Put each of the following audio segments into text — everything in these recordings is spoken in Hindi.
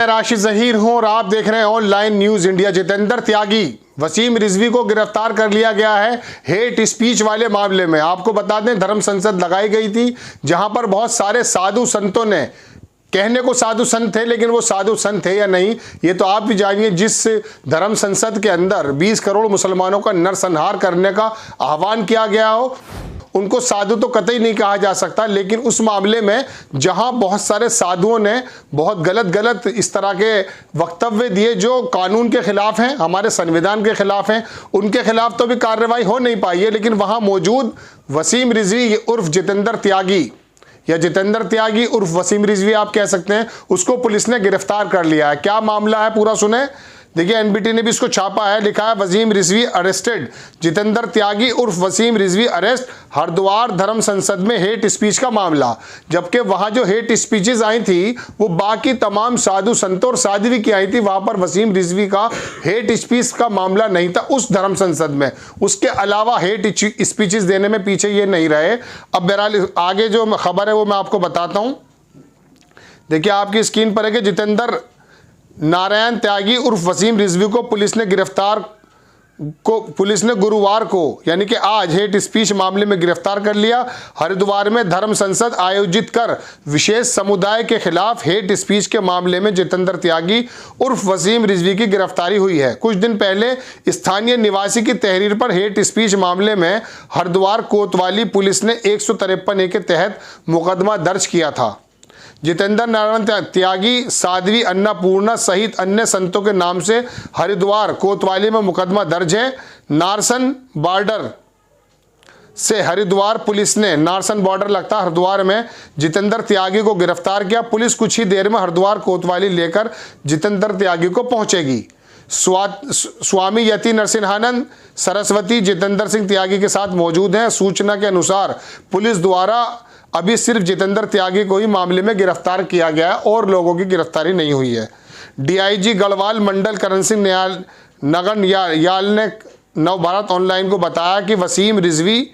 राशि जहीर हूं और आप देख रहे हैं ऑनलाइन न्यूज इंडिया। जितेंद्र त्यागी, वसीम रिजवी को गिरफ्तार कर लिया गया है हेट स्पीच वाले मामले में। आपको बता दें, धर्म संसद लगाई गई थी जहां पर बहुत सारे साधु संतों ने, कहने को साधु संत थे लेकिन वो साधु संत थे या नहीं ये तो आप भी जानिए। जिस धर्म संसद के अंदर 20 करोड़ मुसलमानों का नरसंहार करने का आह्वान किया गया हो, उनको साधु तो कतई नहीं कहा जा सकता। लेकिन उस मामले में जहां बहुत सारे साधुओं ने बहुत गलत इस तरह के वक्तव्य दिए जो कानून के खिलाफ हैं, हमारे संविधान के खिलाफ हैं, उनके खिलाफ तो भी कार्रवाई हो नहीं पाई है। लेकिन वहां मौजूद वसीम रिजवी उर्फ जितेंद्र त्यागी या जितेंद्र त्यागी उर्फ वसीम रिजवी आप कह सकते हैं, उसको पुलिस ने गिरफ्तार कर लिया है। क्या मामला है पूरा सुने। देखिए, एनबीटी ने भी इसको छापा है, लिखा है वसीम रिजवी अरेस्टेड, जितेंद्र त्यागी उर्फ वसीम रिजवी अरेस्ट, हरिद्वार धर्म संसद में हेट स्पीच का मामला। जबकि वहां जो हेट स्पीचेस आई थी वो बाकी तमाम साधु संतों और साध्वी की आई थी, वहां पर वसीम रिजवी का हेट स्पीच का मामला नहीं था उस धर्म संसद में। उसके अलावा हेट स्पीचेस देने में पीछे ये नहीं रहे। अब बहरहाल आगे जो खबर है वो मैं आपको बताता हूं। देखिए, आपकी स्क्रीन पर है कि जितेंद्र नारायण त्यागी उर्फ वसीम रिजवी को पुलिस ने गुरुवार को यानी कि आज हेट स्पीच मामले में गिरफ्तार कर लिया। हरिद्वार में धर्म संसद आयोजित कर विशेष समुदाय के खिलाफ हेट स्पीच के मामले में जितेंद्र त्यागी उर्फ वसीम रिजवी की गिरफ्तारी हुई है। कुछ दिन पहले स्थानीय निवासी की तहरीर पर हेट स्पीच मामले में हरिद्वार कोतवाली पुलिस ने 153A के तहत मुकदमा दर्ज किया था। जितेंद्र नारायण त्यागी, साध्वी अन्नपूर्णा सहित अन्य संतों के नाम से हरिद्वार कोतवाली में मुकदमा दर्ज है। नारसन बॉर्डर से हरिद्वार पुलिस ने, नारसन बॉर्डर लगता है हरिद्वार में, जितेंद्र त्यागी को गिरफ्तार किया। पुलिस कुछ ही देर में हरिद्वार कोतवाली लेकर जितेंद्र त्यागी को पहुंचेगी। स्वामी यति नरसिंहानंद सरस्वती जितेंद्र सिंह त्यागी के साथ मौजूद हैं। सूचना के अनुसार पुलिस द्वारा अभी सिर्फ जितेंद्र त्यागी को ही मामले में गिरफ्तार किया गया है और लोगों की गिरफ्तारी नहीं हुई है। डीआईजी गढ़वाल मंडल करण सिंह नगन याल ने नवभारत ऑनलाइन को बताया कि वसीम रिजवी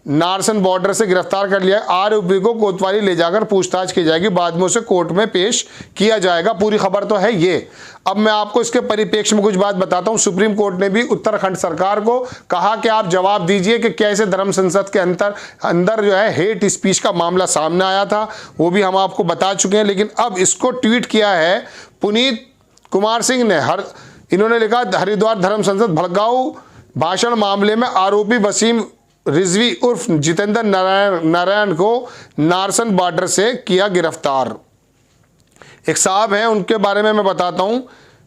नारसन बॉर्डर से गिरफ्तार कर लिया। आरोपी को कोतवाली ले जाकर पूछताछ की जाएगी, बाद में उसे कोर्ट में पेश किया जाएगा। पूरी खबर तो है ये। अब मैं आपको इसके परिप्रेक्ष्य में कुछ बात बताता हूं। सुप्रीम कोर्ट ने भी उत्तराखंड सरकार को कहा कि आप जवाब दीजिए कि कैसे धर्म संसद के अंदर जो है हेट स्पीच का मामला सामने आया था, वो भी हम आपको बता चुके हैं। लेकिन अब इसको ट्वीट किया है पुनीत कुमार सिंह ने। इन्होंने लिखा, हरिद्वार धर्म संसद भड़काऊ भाषण मामले में आरोपी वसीम रिजवी उर्फ जितेंद्र नारायण को नारसन बॉर्डर से किया गिरफ्तार। एक साहब हैं, उनके बारे में मैं बताता हूं।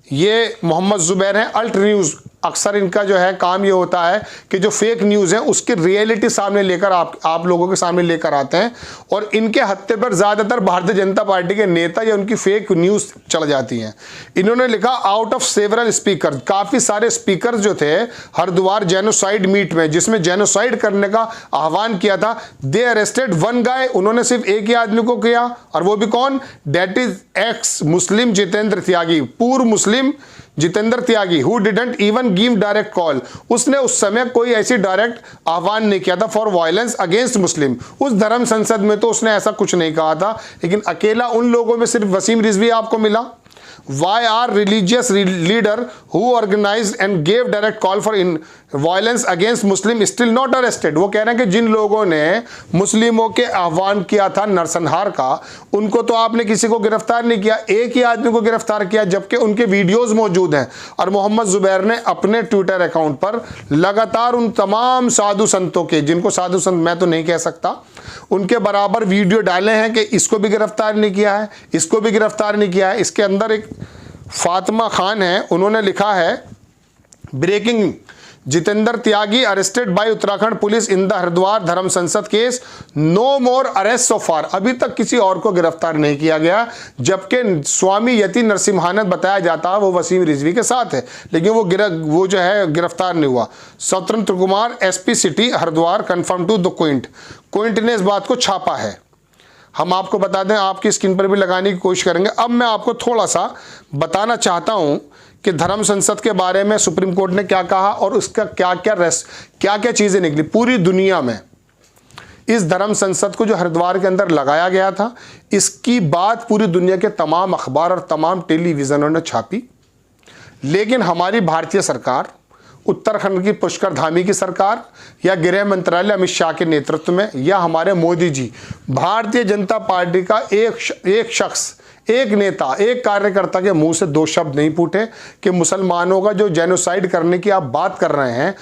ये मोहम्मद जुबैर हैं, अल्ट न्यूज़। अक्सर इनका जो है काम ये होता है कि जो फेक न्यूज़ है उसकी रियलिटी सामने लेकर आप लोगों के सामने लेकर आते हैं और इनके हत्थे पर ज़्यादातर भारतीय जनता पार्टी के नेता या उनकी फेक न्यूज़ चल जाती हैं। इन्होंने लिखा, आउट ऑफ सेवरल स्पीकर, काफ़ी सारे स्पीकर जो थे हरिद्वार जेनोसाइड मीट में जिसमें जेनोसाइड करने का आह्वान किया था, दे अरेस्टेड वन गाय। उन्होंने सिर्फ एक ही आदमी को किया और वो भी कौन, that is ex Muslim Jitendra Tyagi, पूर्व मुस्लिम Jitendra Tyagi, who didn't even give direct call. उसने उस समय कोई ऐसी डायरेक्ट आह्वान नहीं किया था फॉर वायलेंस अगेंस्ट मुस्लिम। उस धर्म संसद में तो उसने ऐसा कुछ नहीं कहा था। लेकिन अकेला उन लोगों में सिर्फ वसीम रिजवी आपको मिला। Why are religious leader who organized and gave direct call for violence against Muslim still not arrested? वो कह रहे हैं कि जिन लोगों ने मुस्लिमों के आह्वान किया था नरसंहार का, उनको तो आपने किसी को गिरफ्तार नहीं किया, एक ही आदमी को गिरफ्तार किया, जबकि उनके वीडियोस मौजूद हैं। और मोहम्मद जुबैर ने अपने ट्विटर अकाउंट पर लगातार उन तमाम साधु संतों के, जिनको साधु संत मैं तो नहीं कह सकता, उनके बराबर वीडियो डाले हैं कि इसको भी गिरफ्तार नहीं किया है, इसको भी गिरफ्तार नहीं किया है। इसके अंदर एक फातिमा खान है, उन्होंने लिखा है, breaking, Jitendra Tyagi arrested by Uttarakhand police in the Haridwar Dharam Sansad case, no more arrest so far. अभी तक किसी और को गिरफ्तार नहीं किया गया, जबकि स्वामी यति नरसिंहानंद बताया जाता है वो वसीम रिजवी के साथ है, लेकिन वो जो है गिरफ्तार नहीं हुआ। Swatantra Kumar SP city Haridwar confirm to the Quint ने इस बात को छापा है। हम आपको बता दें, आपकी स्क्रीन पर भी लगाने की कोशिश करेंगे। अब मैं आपको थोड़ा सा बताना चाहता हूं कि धर्म संसद के बारे में सुप्रीम कोर्ट ने क्या कहा और उसका क्या क्या चीज़ें निकली पूरी दुनिया में। इस धर्म संसद को जो हरिद्वार के अंदर लगाया गया था, इसकी बात पूरी दुनिया के तमाम अखबार और तमाम टेलीविज़नों ने छापी। लेकिन हमारी भारतीय सरकार, उत्तराखंड की पुष्कर धामी की सरकार या गृह मंत्रालय अमित शाह के नेतृत्व में या हमारे मोदी जी, भारतीय जनता पार्टी का एक शख्स, एक नेता, एक कार्यकर्ता के मुंह से 2 शब्द नहीं फूटे कि मुसलमानों का जो जेनोसाइड करने की आप बात कर रहे हैं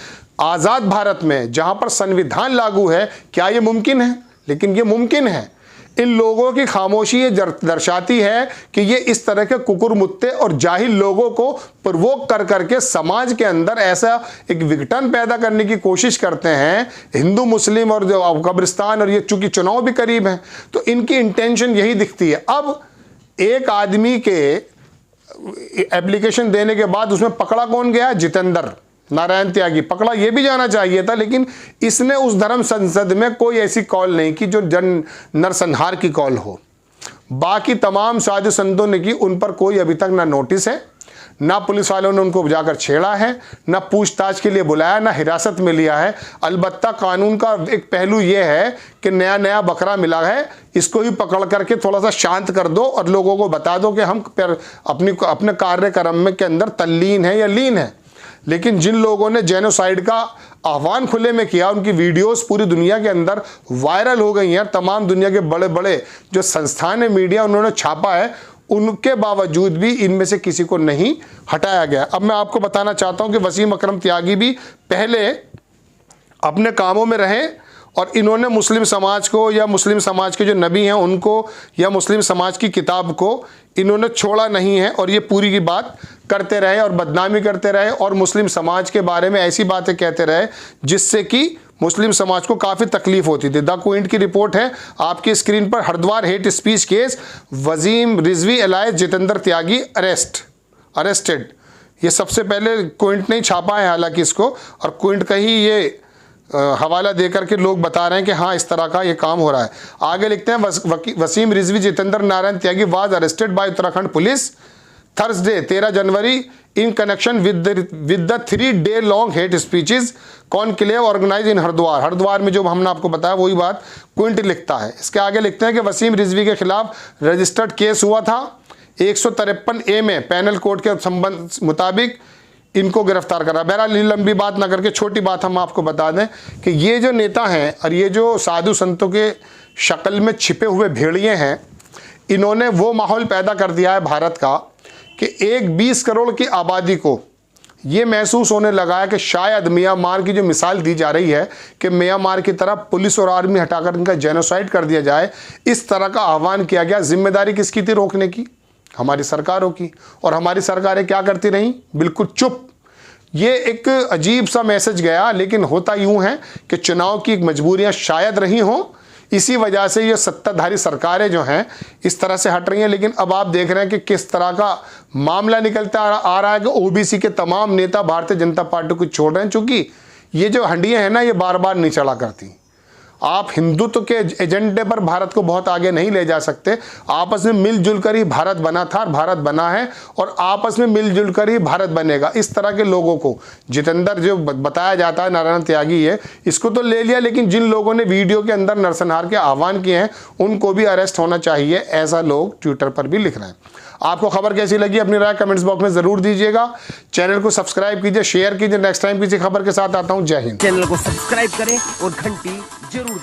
आज़ाद भारत में, जहां पर संविधान लागू है, क्या ये मुमकिन है? लेकिन ये मुमकिन है। इन लोगों की खामोशी ये दर्शाती है कि ये इस तरह के कुकुरमुत्ते और जाहिल लोगों को प्रवोक कर करके समाज के अंदर ऐसा एक विघटन पैदा करने की कोशिश करते हैं, हिंदू मुस्लिम और जो कब्रिस्तान, और ये चूंकि चुनाव भी करीब हैं तो इनकी इंटेंशन यही दिखती है। अब एक आदमी के एप्लीकेशन देने के बाद उसमें पकड़ा कौन गया? जितेंद्र नारायण त्यागी पकड़ा। ये भी जाना चाहिए था, लेकिन इसने उस धर्म संसद में कोई ऐसी कॉल नहीं की जो जन नरसंहार की कॉल हो। बाकी तमाम साधु संतों ने की, उन पर कोई अभी तक ना नोटिस है, ना पुलिस वालों ने उनको जाकर छेड़ा है, ना पूछताछ के लिए बुलाया, ना हिरासत में लिया है। अलबत्ता कानून का एक पहलू यह है कि नया नया बकरा मिला है, इसको ही पकड़ करके थोड़ा सा शांत कर दो और लोगों को बता दो कि हम अपने कार्यक्रम के अंदर तल्लीन है या लीन है। लेकिन जिन लोगों ने जेनोसाइड का आह्वान खुले में किया, उनकी वीडियोस पूरी दुनिया के अंदर वायरल हो गई हैं। तमाम दुनिया के बड़े बड़े जो संस्थान है, मीडिया, उन्होंने छापा है, उनके बावजूद भी इनमें से किसी को नहीं हटाया गया। अब मैं आपको बताना चाहता हूं कि वसीम अकरम त्यागी भी पहले अपने कामों में रहे और इन्होंने मुस्लिम समाज को या मुस्लिम समाज के जो नबी हैं उनको या मुस्लिम समाज की किताब को इन्होंने छोड़ा नहीं है, और ये पूरी की बात करते रहे और बदनामी करते रहे और मुस्लिम समाज के बारे में ऐसी बातें कहते रहे जिससे कि मुस्लिम समाज को काफ़ी तकलीफ होती थी। द क्विंट की रिपोर्ट है आपकी स्क्रीन पर। Haridwar hate speech case, Waseem Rizvi alias Jitendra Tyagi arrested. ये सबसे पहले क्विंट ने छापा है हालांकि इसको, और क्विंट का ही ये हवाला देकर के लोग बता रहे हैं कि हाँ इस तरह का ये काम हो रहा है। आगे लिखते हैं, Waseem Rizvi Jitendra Narayan Tyagi was arrested by Uttarakhand police Thursday 13 January in connection with the 3-day long hate speeches conclave organise in Haridwar में जो हमने आपको बताया वही बात क्विंट लिखता है। इसके आगे लिखते हैं कि वसीम रिजवी के खिलाफ रजिस्टर्ड केस हुआ था 153A में पैनल कोर्ट के संबंध मुताबिक इनको गिरफ्तार करा। बहरहाल लंबी बात ना करके छोटी बात हम आपको बता दें कि ये जो नेता हैं और ये जो साधु संतों के शक्ल में छिपे हुए भेड़िए हैं, इन्होंने वो माहौल पैदा कर दिया है भारत का कि एक 20 करोड़ की आबादी को ये महसूस होने लगा है कि शायद म्यांमार की जो मिसाल दी जा रही है कि म्यांमार की तरह पुलिस और आर्मी हटाकर इनका जेनोसाइड कर दिया जाए, इस तरह का आह्वान किया गया। जिम्मेदारी किसकी थी रोकने की? हमारी सरकारों की। और हमारी सरकारें क्या करती रहीं? बिल्कुल चुप। ये एक अजीब सा मैसेज गया, लेकिन होता यूं है कि चुनाव की मजबूरियां शायद रही हों, इसी वजह से ये सत्ताधारी सरकारें जो हैं इस तरह से हट रही हैं। लेकिन अब आप देख रहे हैं कि किस तरह का मामला निकलता आ रहा है कि ओबीसी के तमाम नेता भारतीय जनता पार्टी को छोड़ रहे हैं, चूंकि ये जो हंडियां हैं ना ये बार बार नहीं चढ़ा करती। आप हिंदुत्व के एजेंडे पर भारत को बहुत आगे नहीं ले जा सकते। आपस में मिलजुल कर ही भारत बना था और भारत बना है, और आपस में मिलजुल कर ही भारत बनेगा। इस तरह के लोगों को जितेंद्र जो बताया जाता है नारायण त्यागी है, इसको तो ले लिया, लेकिन जिन लोगों ने वीडियो के अंदर नरसंहार के आह्वान किए हैं उनको भी अरेस्ट होना चाहिए, ऐसा लोग ट्विटर पर भी लिख रहे हैं। आपको खबर कैसी लगी अपनी राय कमेंट्स बॉक्स में जरूर दीजिएगा। चैनल को सब्सक्राइब कीजिए, शेयर कीजिए। नेक्स्ट टाइम किसी खबर के साथ आता हूं। जय हिंद। चैनल को सब्सक्राइब करें और घंटी जरूर दबाएं।